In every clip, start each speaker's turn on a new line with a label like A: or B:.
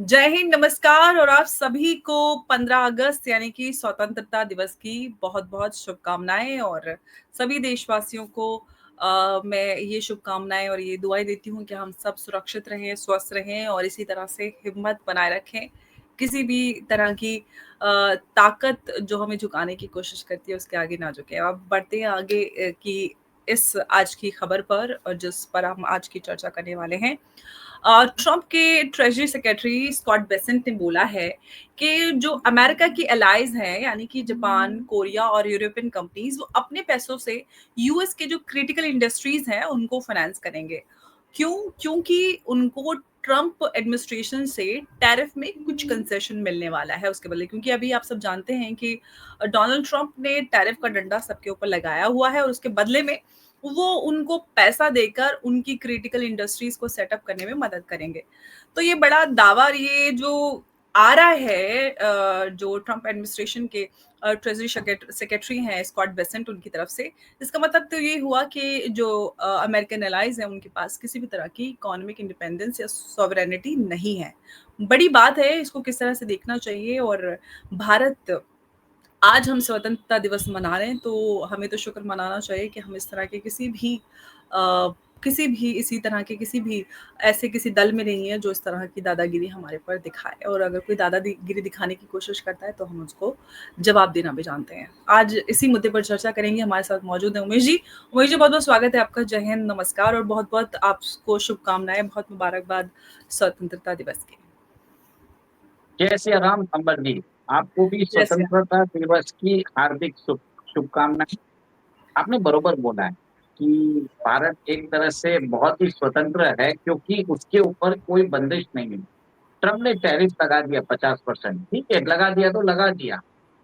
A: जय हिंद, नमस्कार और आप सभी को 15 अगस्त यानी कि स्वतंत्रता दिवस की बहुत-बहुत शुभकामनाएं। और सभी देशवासियों को मैं ये शुभकामनाएं और ये दुआएं देती हूँ कि हम सब सुरक्षित रहें, स्वस्थ रहें और इसी तरह से हिम्मत बनाए रखें। किसी भी तरह की ताकत जो हमें झुकाने की कोशिश करती है उसके आगे ना झुकें। अब बढ़ते हैं आगे की इस आज की खबर पर, और जिस पर हम आज की चर्चा करने वाले हैं। ट्रंप के ट्रेजरी सेक्रेटरी स्कॉट बेसेंट ने बोला है कि जो अमेरिका की एलाइज हैं यानी कि जापान, कोरिया और यूरोपियन कंपनीज वो अपने पैसों से यूएस के जो क्रिटिकल इंडस्ट्रीज हैं उनको फाइनेंस करेंगे। क्यों? क्योंकि उनको ट्रंप एडमिनिस्ट्रेशन से टैरिफ में कुछ कंसेशन मिलने वाला है उसके बदले। क्योंकि अभी आप सब जानते हैं कि डोनाल्ड ट्रंप ने टैरिफ का डंडा सबके ऊपर लगाया हुआ है और उसके बदले में वो उनको पैसा देकर उनकी क्रिटिकल इंडस्ट्रीज को सेटअप करने में मदद करेंगे। तो ये बड़ा दावा ये जो आ रहा है जो ट्रंप एडमिनिस्ट्रेशन के ट्रेजरी सेक्रेटरी हैं स्कॉट बेसेंट उनकी तरफ से, इसका मतलब तो ये हुआ कि जो अमेरिकन एलाइज हैं उनके पास किसी भी तरह की इकोनॉमिक इंडिपेंडेंस या सॉवरेनिटी नहीं है। बड़ी बात है, इसको किस तरह से देखना चाहिए। और भारत, आज हम स्वतंत्रता दिवस मना रहे हैं तो हमें तो शुक्र मनाना चाहिए कि हम इस तरह के इसी तरह के किसी भी ऐसे किसी दल में नहीं है जो इस तरह की दादागिरी हमारे पर दिखाए। और अगर कोई दादागिरी दिखाने की कोशिश करता है तो हम उसको जवाब देना भी जानते हैं। आज इसी मुद्दे पर चर्चा करेंगे। हमारे साथ मौजूद है उमेश जी। उमेश जी, बहुत बहुत स्वागत है आपका। जय हिंद, नमस्कार और बहुत बहुत आपको शुभकामनाएं, बहुत मुबारकबाद स्वतंत्रता दिवस की।
B: जय श्री राम अंबर जी। आपको भी
A: जैसे
B: स्वतंत्रता दिवस की हार्दिक शुभकामनाएं। आपने बरोबर बोला है कि भारत एक तरह से बहुत ही स्वतंत्र है क्योंकि उसके ऊपर कोई बंदिश नहीं है। ट्रम्प ने टैरिफ लगा दिया 50%, ठीक है, लगा दिया तो लगा दिया।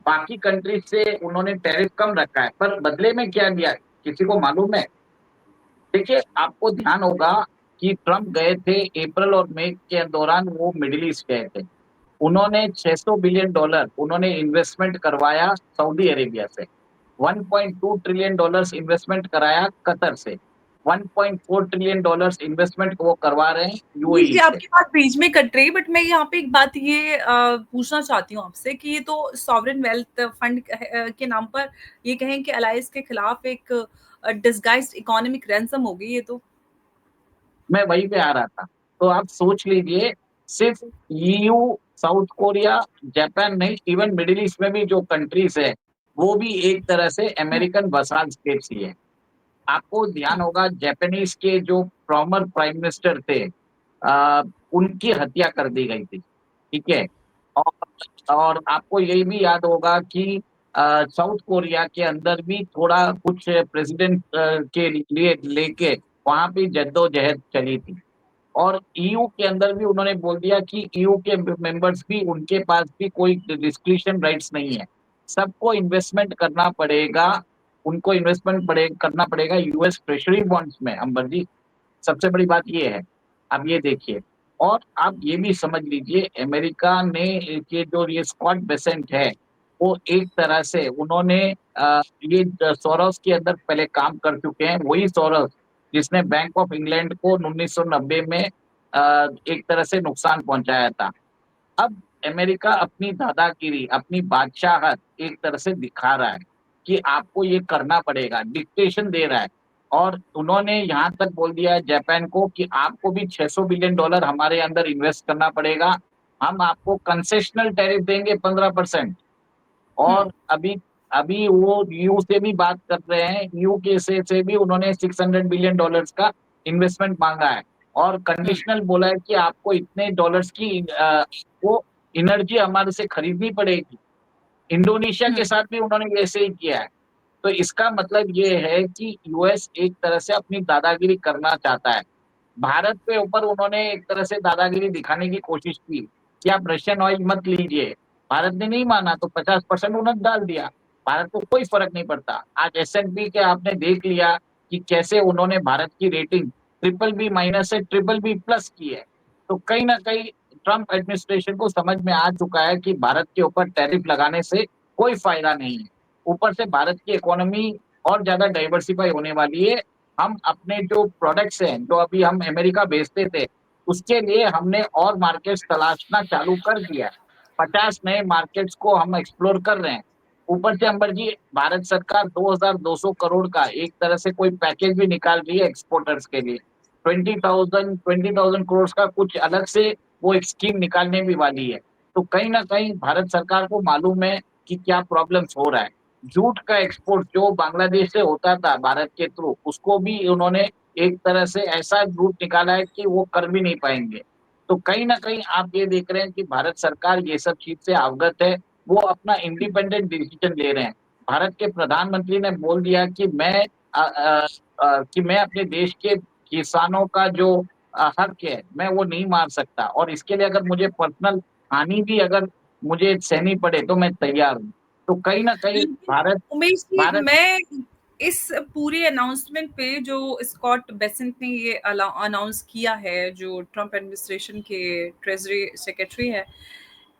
B: बाकी कंट्रीज से उन्होंने टैरिफ कम रखा है, पर बदले में क्या दिया किसी को मालूम है? देखिए, आपको ध्यान होगा कि ट्रम्प गए थे अप्रैल और मई के दौरान, वो मिडिल ईस्ट गए थे। उन्होंने 600 बिलियन डॉलर उन्होंने इन्वेस्टमेंट करवाया सऊदी अरेबिया से। 1.2 ट्रिलियन डॉलर्स इन्वेस्टमेंट कराया कतर से। 1.4 ट्रिलियन डॉलर्स इन्वेस्टमेंट वो करवा रहे हैं
A: जी,
B: यूएई से।
A: आपकी बात बीच में कट रही, बट मैं यहाँ पे एक बात ये पूछना चाहती हूँ आपसे कि ये तो सॉवरेन वेल्थ फंड के नाम पर ये कहें कि अलायंस के खिलाफ एक डिसगाइज्ड इकोनॉमिक रैंसम होगी ये तो।
B: मैं वहीं पे आ रहा था। तो आप सोच लीजिए, सिर्फ ईयू, साउथ कोरिया, जापान नहीं, इवन मिडिल ईस्ट में भी जो कंट्रीज है वो भी एक तरह से
A: हुँ,
B: अमेरिकन वसाल स्टेट्स ही है। आपको ध्यान होगा जापानीज के जो फॉर्मर प्राइम मिनिस्टर थे, आ, उनकी हत्या कर दी गई थी, ठीक है। और आपको यही भी याद होगा कि साउथ कोरिया के अंदर भी थोड़ा कुछ प्रेसिडेंट के लिए लेके वहां भी जद्दोजहद चली थी। और ईयू के अंदर भी उन्होंने बोल दिया कि ईयू के मेंबर्स भी, उनके पास भी कोई डिस्क्रिशन राइट्स नहीं है। सबको इन्वेस्टमेंट करना पड़ेगा, उनको करना पड़ेगा यूएस ट्रेजरी बॉन्ड्स में, अंबर जी। सबसे बड़ी बात ये है। अब ये देखिए, और आप ये भी समझ लीजिए, अमेरिका ने ये जो ये स्कॉट बेसेंट है, वो एक तरह से उन्होंने ये सोरोस के अंदर पहले काम कर चुके हैं। वही सोरोस जिसने बैंक ऑफ इंग्लैंड को 1990 में एक तरह से नुकसान पहुंचाया था। अब अमेरिका अपनी दादागिरी, अपनी बादशाहत एक तरह से दिखा रहा है कि आपको ये करना पड़ेगा, डिक्टेशन दे रहा है। और उन्होंने यहाँ तक बोल दिया है जापान को कि आपको भी 600 बिलियन डॉलर हमारे अंदर इन्वेस्ट करना पड़ेगा। हम आपको कंसेशनल टैरिफ देंगे 15%।
A: हुँ,
B: और अभी अभी वो यू से भी बात कर रहे हैं, यू के से भी उन्होंने 600 बिलियन डॉलर्स का इन्वेस्टमेंट मांगा है। और
A: हुँ,
B: कंडीशनल बोला है कि आपको इतने डॉलर्स की वो एनर्जी हमारे से खरीदनी पड़ेगी। इंडोनेशिया
A: हुँ,
B: के साथ भी उन्होंने ऐसे ही किया है। तो इसका मतलब ये है कि यूएस एक तरह से अपनी दादागिरी करना चाहता है। भारत के ऊपर उन्होंने एक तरह से दादागिरी दिखाने की कोशिश की कि आप रशियन ऑयल मत लीजिए। भारत ने नहीं माना तो 50% उन्होंने डाल दिया। भारत को कोई फर्क नहीं पड़ता। आज एस&पी के आपने देख लिया कि कैसे उन्होंने भारत की रेटिंग ट्रिपल बी माइनस से ट्रिपल बी प्लस की है। तो कहीं ना कहीं ट्रंप एडमिनिस्ट्रेशन को समझ में आ चुका है कि भारत के ऊपर टैरिफ लगाने से कोई फायदा नहीं है। ऊपर से भारत की इकोनॉमी और ज्यादा डाइवर्सिफाई होने वाली है। हम अपने जो प्रोडक्ट्स हैं, जो अभी हम अमेरिका भेजते थे, उसके लिए हमने और मार्केट्स तलाशना चालू कर दिया है। 50 नए मार्केट्स को हम एक्सप्लोर कर रहे हैं। ऊपर से अंबर जी, भारत सरकार 2200 करोड़ का एक तरह से कोई पैकेज भी निकाल रही है एक्सपोर्टर्स के लिए। 20,000 करोड़ का कुछ अलग से वो एक स्कीम निकालने भी वाली है। तो कहीं न कहीं भारत सरकार को मालूम है कि क्या प्रॉब्लम्स हो रहा है। जूट का एक्सपोर्ट जो बांग्लादेश से होता था भारत के थ्रू, उसको भी उन्होंने एक तरह से ऐसा रूट निकाला है कि वो कर भी नहीं पाएँगे। तो कहीं न कहीं आप ये देख रहे हैं कि भारत सरकार ये सब चीज़ से अवगत है, वो अपना इंडिपेंडेंट डिसीजन ले रहे हैं। भारत के प्रधानमंत्री ने बोल दिया कि मैं अपने देश के किसानों का जो हक है, मैं वो नहीं मार सकता और इसके लिए अगर मुझे पर्सनल हानि भी अगर मुझे सहनी पड़े तो मैं तैयार हूँ। तो कहीं न कहीं
A: लेकिन
B: भारत
A: उमेश जी,
B: भारत
A: मैं इस पूरी अनाउंसमेंट पे जो स्कॉट बेसेंट ने ये अनाउंस किया है, जो ट्रम्प एडमिनिस्ट्रेशन के ट्रेजरी सेक्रेटरी है,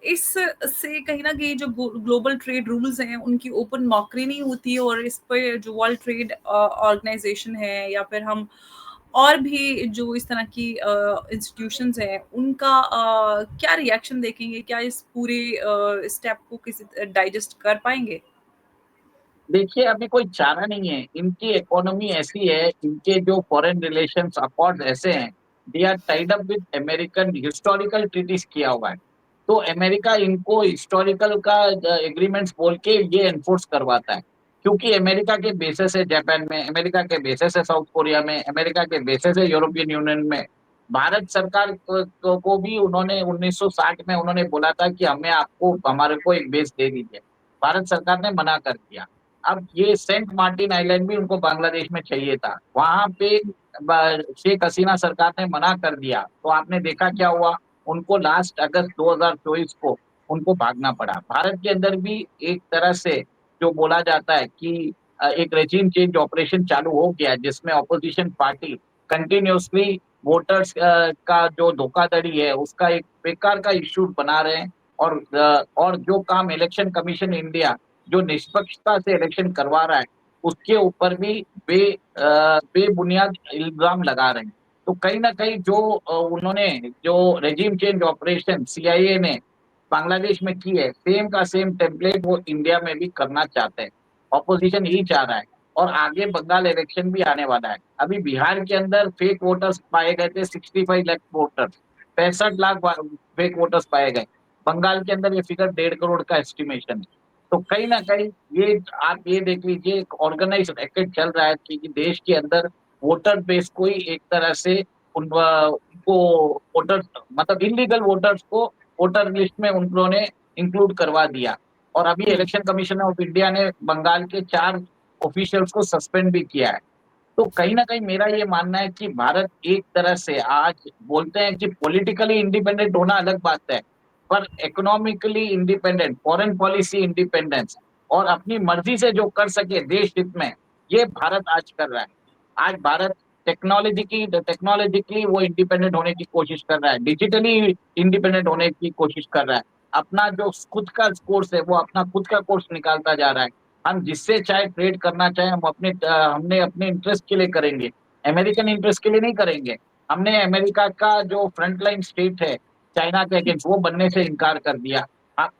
A: इससे कहीं न कहीं जो ग्लोबल ट्रेड रूल्स हैं, उनकी ओपन मॉकरी नहीं होती और इस पे जो वर्ल्ड ट्रेड ऑर्गेनाइज़ेशन है या फिर हम और भी जो इस तरह की इंस्टीट्यूशंस हैं, उनका क्या रिएक्शन देखेंगे? क्या इस पूरे स्टेप को किसी डाइजेस्ट कर पाएँगे?
B: देखिए, अभी कोई चारा नहीं है। इनकी इकोनॉमी ऐसी है, इनके जो फॉरेन रिलेशंस अकॉर्ड्स ऐसे हैं, they are tied up with American historical treaties किया हुआ है। तो अमेरिका इनको हिस्टोरिकल का एग्रीमेंट्स बोल के ये एनफोर्स करवाता है। क्योंकि अमेरिका के बेसेस है जापान में, अमेरिका के बेसेस है साउथ कोरिया में, अमेरिका के बेसेस है यूरोपियन यूनियन में। भारत सरकार को भी उन्होंने 1960 में उन्होंने बोला था कि हमें आपको हमारे को एक बेस दे दीजिए। भारत सरकार ने मना कर दिया। अब ये सेंट मार्टिन आइलैंड भी उनको बांग्लादेश में चाहिए था। वहाँ पे शेख हसीना सरकार ने मना कर दिया। तो आपने देखा क्या हुआ? उनको लास्ट अगस्त 2024 को उनको भागना पड़ा। भारत के अंदर भी एक तरह से जो बोला जाता है कि एक रेजिम चेंज ऑपरेशन चालू हो गया है, जिसमें ऑपोजिशन पार्टी कंटिन्यूअसली वोटर्स का जो धोखाधड़ी है, उसका एक बेकार का इश्यू बना रहे हैं और जो काम इलेक्शन कमीशन इंडिया जो निष्पक्षता से इलेक्शन करवा रहा है, उसके ऊपर भी बेबुनियाद इल्ज़ाम लगा रहे हैं। तो कहीं न कहीं जो उन्होंने जो रेजिम चेंज ऑपरेशन सीआईए ने बांग्लादेश में की है, सेम का सेम टेम्पलेट वो इंडिया में भी करना चाहते हैं। ऑपोज़िशन यही चाह रहा है और आगे बंगाल इलेक्शन भी आने वाला है। अभी बिहार के अंदर फेक वोटर्स पाए गए थे 65 लाख वोटर्स, 65 लाख वा फेक वोटर्स पाए गए। बंगाल के अंदर ये फिगर 1.5 करोड़ का एस्टिमेशन है। तो कहीं न कहीं ये आप ये देख लीजिए एक ऑर्गेनाइज़्ड रैकेट चल रहा है कि देश के अंदर वोटर बेस को ही एक तरह से उनको वोटर्स मतलब इल्लीगल वोटर्स को वोटर लिस्ट में उन्होंने इंक्लूड करवा दिया। और अभी
A: हुँ।
B: इलेक्शन कमीशन ऑफ इंडिया ने बंगाल के 4 ऑफिशियल्स को सस्पेंड भी किया है। तो कहीं न कहीं मेरा ये मानना है कि भारत एक तरह से आज बोलते हैं कि पॉलिटिकली इंडिपेंडेंट होना अलग बात है, पर economically independent, foreign policy independence और अपनी मर्ज़ी से जो कर सके देश हित में, ये भारत आज कर रहा है। आज भारत टेक्नोलॉजिकली वो इंडिपेंडेंट होने की कोशिश कर रहा है, डिजिटली इंडिपेंडेंट होने की कोशिश कर रहा है। अपना जो खुद का कोर्स है, वो अपना खुद का कोर्स निकालता जा रहा है। हम जिससे चाहे ट्रेड करना चाहें हम हमने अपने इंटरेस्ट के लिए करेंगे, अमेरिकन इंटरेस्ट के लिए नहीं करेंगे। हमने अमेरिका का जो फ्रंट लाइन स्टेट है, चाइना के अगेंस्ट वो बनने से इनकार कर दिया।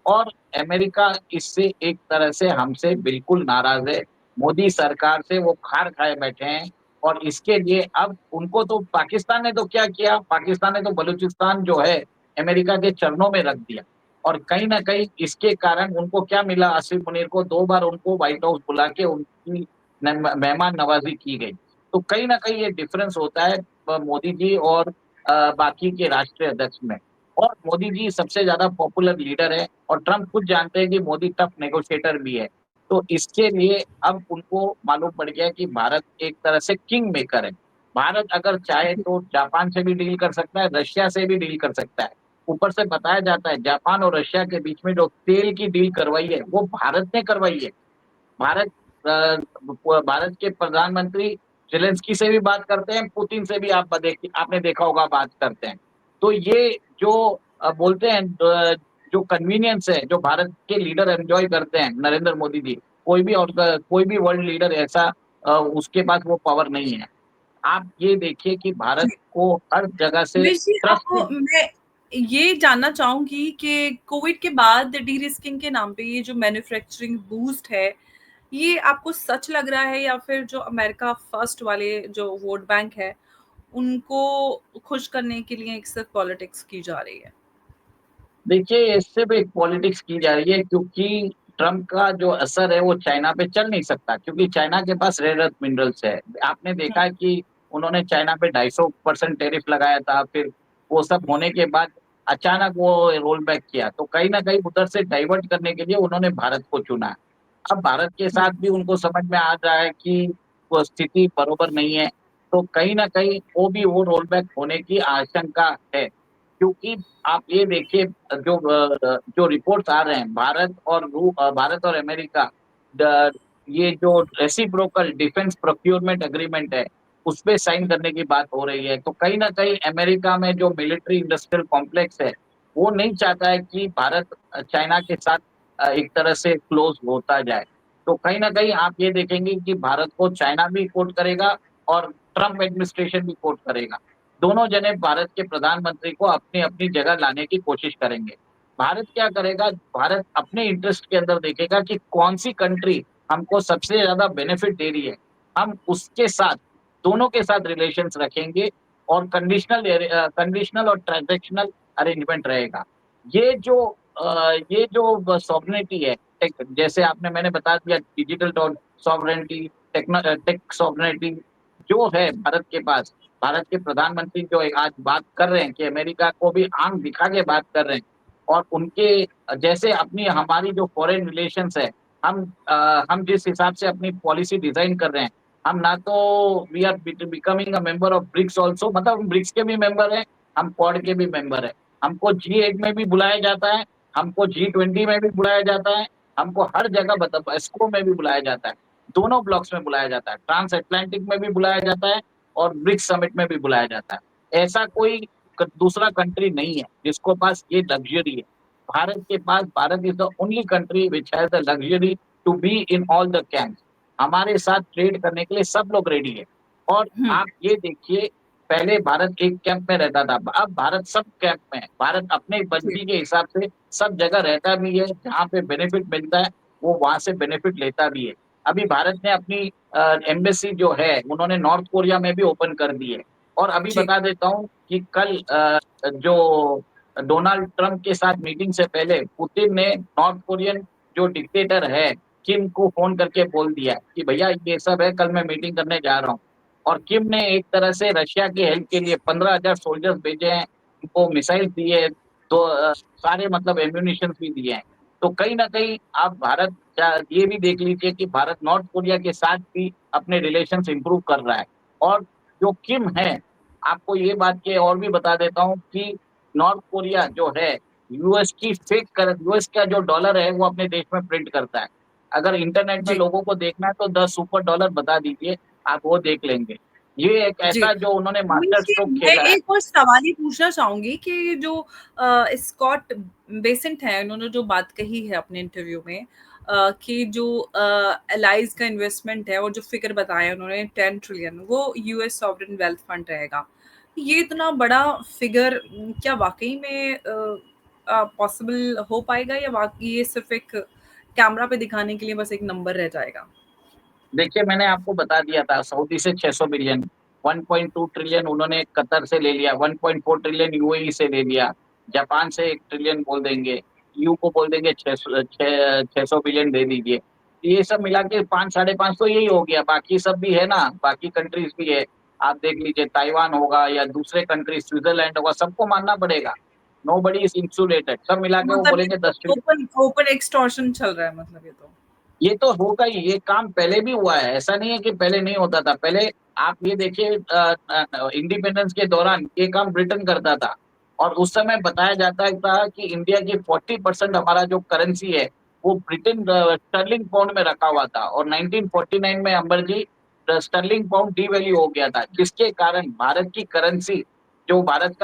B: और अमेरिका इससे एक तरह से हमसे बिल्कुल नाराज़ है। मोदी सरकार से वो खार खाए बैठे हैं और इसके लिए अब उनको तो पाकिस्तान ने तो क्या किया, पाकिस्तान ने तो बलूचिस्तान जो है, अमेरिका के चरणों में रख दिया। और कहीं न कहीं इसके कारण उनको क्या मिला आसिफ मुनीर को 2 बार उनको व्हाइट हाउस बुला के उनकी मेहमान नवाज़ी की गई। तो कहीं न कहीं ये डिफरेंस होता है मोदी जी और बाकी के राष्ट्रीय अध्यक्ष में। और मोदी जी सबसे ज़्यादा पॉपुलर लीडर है और ट्रम्प खुद जानते हैं कि मोदी टफ नेगोशिएटर भी है। तो इसके लिए अब उनको मालूम पड़ गया कि भारत एक तरह से किंग मेकर है। भारत अगर चाहे तो जापान से भी डील कर सकता है, रशिया से भी डील कर सकता है। ऊपर से बताया जाता है जापान और रशिया के बीच में जो तेल की डील करवाई है, वो भारत ने करवाई है। भारत भारत के प्रधानमंत्री ज़ेलेंस्की से भी बात करते हैं, पुतिन से भी आपने देखा होगा बात करते हैं। तो ये जो बोलते हैं जो कन्वीनियंस है, जो भारत के लीडर एन्जॉय करते हैं, नरेंद्र मोदी जी, कोई भी वर्ल्ड लीडर ऐसा उसके पास वो पावर नहीं है। आप ये देखिए कि भारत
A: जी।
B: को हर जगह से
A: उमेश जी, आपको
B: ट्रस्ट।
A: मैं ये जानना चाहूँगी कि कोविड के बाद डी-रिस्किंग के नाम पे ये जो मैन्युफैक्चरिंग बूस्ट है, ये आपको सच लग रहा है या फिर जो अमेरिका फर्स्ट वाले जो वोट बैंक है, उनको खुश करने के लिए एक सिर्फ़ पॉलिटिक्स की जा रही है?
B: देखिए, इससे भी एक पॉलिटिक्स की जा रही है, क्योंकि ट्रम्प का जो असर है वो चाइना पे चल नहीं सकता, क्योंकि चाइना के पास रेयर अर्थ मिनरल्स है। आपने
A: हुँ,
B: देखा है कि उन्होंने चाइना पे 250% टैरिफ लगाया था, फिर वो सब होने के बाद अचानक वो रोल बैक किया। तो कहीं न कहीं उधर से डाइवर्ट करने के लिए उन्होंने भारत को चुना है। अब भारत के
A: हुँ,
B: साथ भी उनको समझ में आ रहा है कि वो स्थिति बरोबर नहीं है, तो कहीं न कहीं वो रोल बैक होने की आशंका है। क्योंकि आप ये देखिए, जो रिपोर्ट्स आ रहे हैं, भारत और अमेरिका द ये जो रेसिप्रोकल डिफेंस प्रोक्योरमेंट एग्रीमेंट है, उसपे साइन करने की बात हो रही है। तो कहीं न कहीं अमेरिका में जो मिलिट्री इंडस्ट्रियल कॉम्प्लेक्स है, वो नहीं चाहता है कि भारत चाइना के साथ एक तरह से क्लोज़ होता जाए। तो कहीं न कहीं आप ये देखेंगे कि भारत को चाइना भी सपोर्ट करेगा और ट्रम्प एडमिनिस्ट्रेशन भी सपोर्ट करेगा। दोनों जने भारत के प्रधानमंत्री को अपनी-अपनी जगह लाने की कोशिश करेंगे। भारत क्या करेगा, भारत अपने इंटरेस्ट के अंदर देखेगा कि कौन-सी कंट्री हमको सबसे ज़्यादा बेनिफिट दे रही है। हम उसके साथ, दोनों के साथ रिलेशंस रखेंगे और कंडीशनल और ट्रांज़ैक्शनल अरेंजमेंट रहेगा। ये जो सॉवरेनिटी है, जैसे आपने मैंने बता दिया, डिजिटल सॉवरेनिटी, टेक सॉवरेनिटी जो है भारत के पास, भारत के प्रधानमंत्री जो आज बात कर रहे हैं कि अमेरिका को भी आँख दिखा के बात कर रहे हैं, और उनके जैसे अपनी हमारी जो फॉरेन रिलेशंस है, हम जिस हिसाब से अपनी पॉलिसी डिज़ाइन कर रहे हैं, हम ना तो we are becoming a member of BRICS also, मतलब हम ब्रिक्स के भी मेंबर हैं, हम क्वाड के भी मेंबर हैं। हमको G8 में भी बुलाया जाता है, हमको G20 में भी बुलाया जाता है, हमको हर जगह एस्को में भी बुलाया जाता है। दोनों ब्लॉक्स में बुलाया जाता है, ट्रांस अटलांटिक में भी बुलाया जाता है और ब्रिक्स समिट में भी बुलाया जाता है। ऐसा कोई दूसरा कंट्री नहीं है जिसको पास ये लग्ज़री है। Bharat is the only country which has the luxury to be in all the camps. हमारे साथ ट्रेड करने के लिए सब लोग रेडी है। और
A: हुँ,
B: आप ये देखिए, पहले भारत एक कैंप में रहता था, अब भारत सब कैंप में है। भारत अपनी
A: जी,
B: मर्ज़ी के हिसाब से सब जगह रहता भी है, जहाँ पे बेनिफिट मिलता है, वो वहाँ से बेनिफिट लेता भी है। अभी भारत ने अपनी एम्बेसी जो है, उन्होंने नॉर्थ कोरिया में भी ओपन कर दी है। और अभी
A: जी,
B: बता देता हूँ कि कल जो डोनाल्ड ट्रम्प के साथ मीटिंग से पहले पुतिन ने नॉर्थ कोरियन जो डिक्टेटर है, किम को फ़ोन करके बोल दिया कि भैया ये सब है, कल मैं मीटिंग करने जा रहा हूँ। और किम ने एक तरह से रशिया की हेल्प के लिए 15,000 सोल्जर्स भेजे हैं, उनको मिसाइल दिए हैं, तो सारे मतलब एम्यूनिशंस भी दिए हैं। तो कहीं न कहीं आप भारत ये भी देख लीजिए कि भारत नॉर्थ कोरिया के साथ भी अपने रिलेशंस इम्प्रूव कर रहा है। और जो किम है, आपको ये बात के और भी बता देता हूँ कि नॉर्थ कोरिया जो है, यूएस का जो डॉलर है, वो अपने देश में प्रिंट करता है। अगर इंटरनेट में
A: जी।
B: लोगों को देखना है तो 10 सुपर डॉलर बता दीजिए, आप वो देख लेंगे। ये एक
A: जी।
B: ऐसा जो उन्होंने
A: उमेश
B: मास्टर
A: जी,
B: स्ट्रोक
A: मैं
B: खेला है।
A: एक और सवाल ये पूछना चाहूँगी कि ये जो स्कॉट बेसेंट हैं, उन्होंने जो बात कही है अपने इंटरव्यू में कि जो एलाइज़ का इन्वेस्टमेंट है और जो फ़िगर बताया उन्होंने 10 ट्रिलियन वो यूएस सॉवरेन वेल्थ फंड रहेगा। ये इतना बड़ा फ़िगर क्या वाक़ई में पॉसिबल हो पाएगा या वाक़ई ये सिर्फ़ एक कैमरा पे दिखाने के लिए बस एक नंबर रह जाएगा?
B: देखिए, मैंने आपको बता दिया था, सऊदी से 600 बिलियन, 1.2 ट्रिलियन उन्होंने कतर से ले लिया, 1.4 ट्रिलियन यूएई से ले लिया, जापान से 1 ट्रिलियन बोल देंगे, ईयू को बोल देंगे 600 बिलियन दे दीजिए। ये सब मिला के 5 साढ़े 5 तो यही हो गया, बाकी सब भी है ना, बाकी कंट्रीज़ भी है। आप देख लीजिए, ताइवान होगा या दूसरे कंट्री स्विट्ज़रलैंड होगा, सबको मानना पड़ेगा। नोबडी इज़ इंसुलेटेड, सब मिला के वो
A: मतलब ये
B: बोलेंगे 10 ट्रिलियन।
A: ओपन ओपन एक्सटॉर्शन चल रहा है मतलब ये तो।
B: ये तो होगा ही, ये काम पहले भी हुआ है, ऐसा नहीं है कि पहले नहीं होता था। पहले आप ये देखिए, इंडिपेंडेंस के दौरान ये काम ब्रिटेन करता था और उस समय बताया जाता था कि इंडिया की 40% हमारा जो करेंसी है, वो ब्रिटेन स्टर्लिंग पाउंड में रखा हुआ था और 1949 में अंबर जी स्टर्लिंग पाउंड डीवैल्यू हो गया था, जिसके कारण भारत की करेंसी जो भारत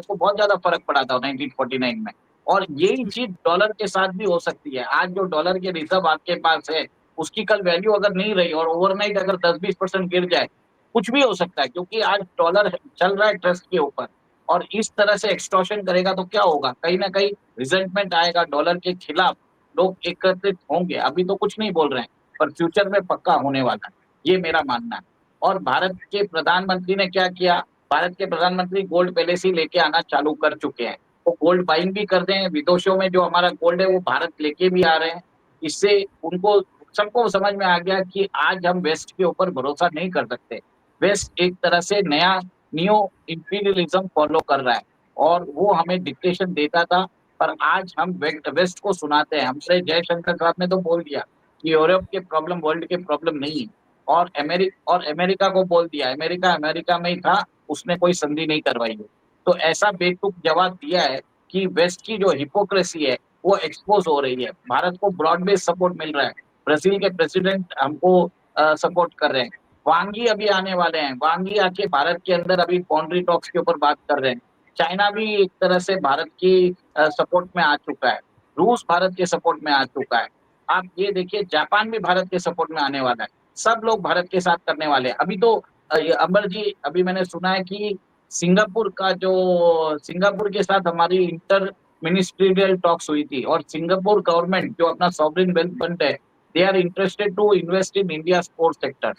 B: को बहुत ज़्यादा फ़र्क पड़ा था 1949 में। और यही चीज़ डॉलर के साथ भी हो सकती है। आज जो डॉलर के रिज़र्व आपके पास है, उसकी कल वैल्यू अगर नहीं रही और ओवरनाइट अगर 10-20% गिर जाए, कुछ भी हो सकता है, क्योंकि आज डॉलर चल रहा है ट्रस्ट के ऊपर, और इस तरह से एक्सटॉर्शन करेगा तो क्या होगा, कहीं ना कहीं रिजेंटमेंट आएगा डॉलर के खिलाफ, लोग एकत्रित होंगे। अभी तो कुछ नहीं बोल रहे हैं, पर फ्यूचर में पक्का होने वाला है, ये मेरा मानना है। और भारत के प्रधानमंत्री ने क्या किया, भारत के प्रधानमंत्री गोल्ड पॉलिसी लेके आना चालू कर चुके हैं। वो गोल्ड बाइंग भी कर रहे हैं, विदेशों में जो हमारा गोल्ड है वो भारत लेके भी आ रहे हैं। इससे उनको सबको समझ में आ गया कि आज हम वेस्ट के ऊपर भरोसा नहीं कर सकते। वेस्ट एक तरह से नया नियो इंपीरियलिज्म फॉलो कर रहा है, और वो हमें डिक्टेशन देता था, पर आज हम वेस्ट को सुनाते हैं। हमसे जयशंकर साहब ने तो बोल दिया कि यूरोप के प्रॉब्लम वर्ल्ड के प्रॉब्लम नहीं है, और अमेरिका को बोल दिया, अमेरिका अमेरिका में ही था, उसने कोई संधि नहीं करवाई है। तो ऐसा बेतुक जवाब दिया है कि वेस्ट की जो हिपोक्रेसी है वो एक्सपोज हो रही है। भारत को ब्रॉड बेस्ड सपोर्ट मिल रहा है, ब्राजील के प्रेसिडेंट हमको सपोर्ट कर रहे हैं, वांगी अभी आने वाले हैं, वांगी आके भारत के अंदर अभी बाउंड्री टॉक्स के ऊपर बात कर रहे हैं। चाइना भी एक तरह से भारत की सपोर्ट में आ चुका है, रूस भारत के सपोर्ट में आ चुका है। आप ये देखिए, जापान भी भारत के सपोर्ट में आने वाला है, सब लोग भारत के साथ करने वाले हैं। अभी तो ये अमर जी, अभी मैंने सुना है कि सिंगापुर के साथ हमारी इंटर मिनिस्ट्रियल टॉक्स हुई थी, और सिंगापुर गवर्नमेंट जो अपना सॉवरेन वेल्थ फंड है, they are interested to invest in India sports sector.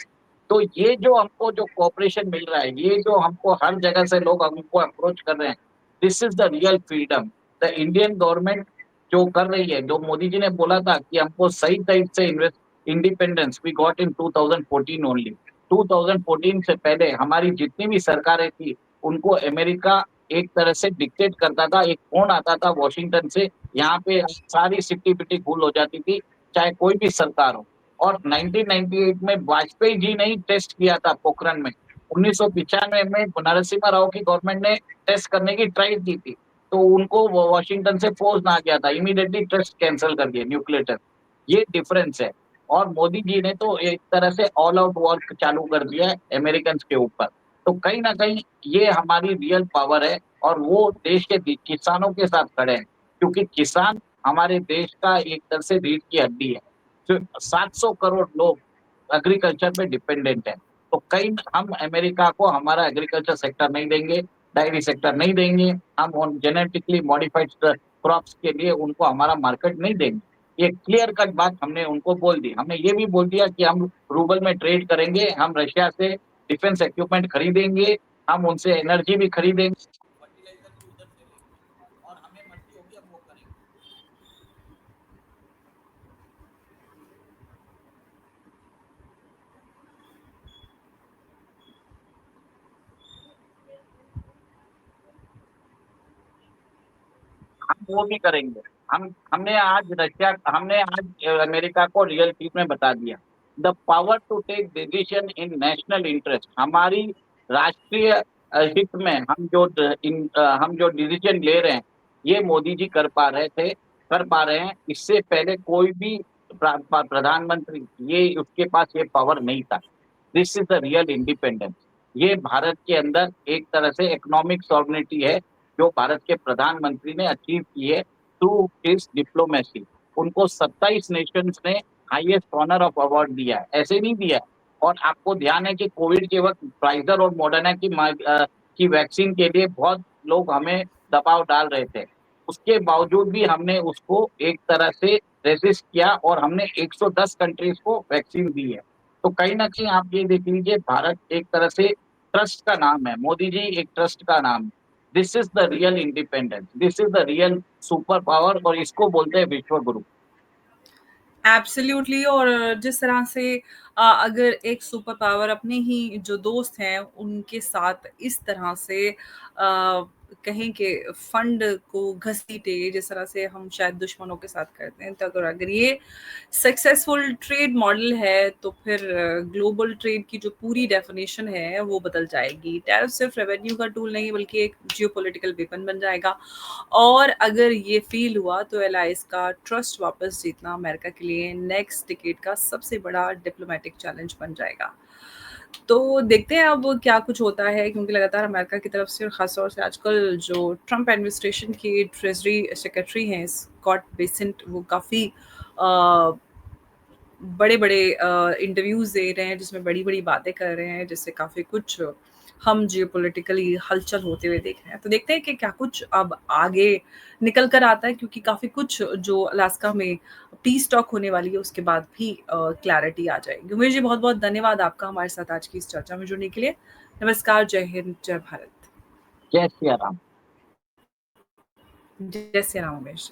B: तो ये जो हमको जो कोऑपरेशन मिल रहा है, ये जो हमको हर जगह से लोग हमको अप्रोच कर रहे हैं, this is the real freedom. The Indian government जो कर रही है, जो मोदी जी ने बोला था कि हमको सही टाइप से invest, independence we got in 2014 only. 2014 से पहले हमारी जितनी भी सरकारें थी, उनको अमेरिका एक तरह से डिक्टेट करता था। एक फोन आता था वॉशिंगटन से, यहाँ पे सारी सिट्टी पिट्टी भूल हो जाती थी, चाहे कोई भी सरकार हो। और 1998 में वाजपेयी जी ने ही टेस्ट किया था पोखरण में, 1995 में नरसिम्हा राव की गवर्नमेंट ने टेस्ट करने की ट्राई की थी, तो उनको वॉशिंगटन से फोर्स ना किया था, इमीडिएटली टेस्ट कैंसिल कर दिए न्यूक्लियर टेस्ट। ये डिफरेंस है। और मोदी जी ने तो एक तरह से ऑल आउट वॉर चालू कर दिया है अमेरिकन के ऊपर। तो कहीं ना कहीं ये हमारी रियल पावर है, और वो देश के किसानों के साथ खड़े हैं, क्योंकि किसान हमारे देश का एक तरह से रीढ़ की हड्डी है। तो 700 करोड़ लोग एग्रीकल्चर पे डिपेंडेंट है। तो कहीं हम अमेरिका को हमारा एग्रीकल्चर सेक्टर नहीं देंगे, डायरी सेक्टर नहीं देंगे, हम जेनेटिकली मॉडिफाइड क्रॉप्स के लिए उनको हमारा मार्केट नहीं देंगे। ये क्लियर कट बात हमने उनको बोल दी। हमने ये भी बोल दिया कि हम रूबल में ट्रेड करेंगे, हम रशिया से डिफेंस इक्विपमेंट खरीदेंगे, हम उनसे एनर्जी भी खरीदेंगे, फर्टिलाइजर भी उधर से लेंगे, और हमें मर्जी होगी हम वो करेंगे। हम वो भी करेंगे। हमने आज अमेरिका को रियल चीज में बता दिया, the power to take decision in national interest. हमारी राष्ट्रीय हित में हम जो डिसीजन ले रहे हैं, ये मोदी जी कर पा रहे हैं। इससे पहले कोई भी प्रधानमंत्री ये उसके पास ये पावर नहीं था। This is the real independence. ये भारत के अंदर एक तरह से इकोनॉमिक सॉवरेनिटी है, जो भारत के प्रधानमंत्री ने अचीव की है थ्रू हिज डिप्लोमेसी। उनको 27 नेशंस ने हाईएस्ट ऑनर ऑफ अवार्ड दिया है, ऐसे नहीं दिया है। और आपको ध्यान है कि कोविड के वक्त फाइजर और मॉडर्ना की वैक्सीन के लिए बहुत लोग हमें दबाव डाल रहे थे, उसके बावजूद भी हमने उसको एक तरह से रेजिस्ट किया, और हमने 110 कंट्रीज को वैक्सीन दी है। तो कहीं ना कहीं आप ये देख लीजिए, भारत एक तरह से ट्रस्ट का नाम है, मोदी जी एक ट्रस्ट का नाम है। This is the real independence, this is the real super power, और इसको बोलते हैं विश्व गुरु।
A: एब्सोल्युटली। और जिस तरह से अगर एक सुपर पावर अपने ही जो दोस्त हैं उनके साथ इस तरह से कहें कि फंड को घसीटे, जिस तरह से हम शायद दुश्मनों के साथ करते हैं, तो अगर ये सक्सेसफुल ट्रेड मॉडल है तो फिर ग्लोबल ट्रेड की जो पूरी डेफिनेशन है वो बदल जाएगी। टैरिफ सिर्फ रेवेन्यू का टूल नहीं बल्कि एक जियोपॉलिटिकल वेपन बन जाएगा। और अगर ये फ़ील हुआ तो एलाइज़ का ट्रस्ट वापस जीतना अमेरिका के लिए नेक्स्ट डिकेड का सबसे बड़ा डिप्लोमैटिक चैलेंज बन जाएगा। तो देखते हैं अब क्या कुछ होता है, क्योंकि लगातार अमेरिका की तरफ से और ख़ास तौर से आजकल जो ट्रम्प एडमिनिस्ट्रेशन के ट्रेज़री सेक्रेटरी हैं स्कॉट बेसेंट, वो काफ़ी अ, बड़े-बड़े इंटरव्यूज़ दे रहे हैं, जिसमें बड़ी-बड़ी बातें कर रहे हैं, जिससे काफ़ी कुछ हम जियोपॉलिटिकली हलचल होते हुए देख रहे हैं। तो देखते हैं कि क्या कुछ अब आगे निकल कर आता है, क्योंकि काफ़ी कुछ जो अलास्का में पीस टॉक होने वाली है, उसके बाद भी क्लैरिटी आ जाएगी। उमेश जी, बहुत-बहुत धन्यवाद आपका हमारे साथ आज की इस चर्चा में जुड़ने के लिए। नमस्कार, जय हिंद, जय भारत।
B: जय सिया राम।
A: जय श्री राम उमेश।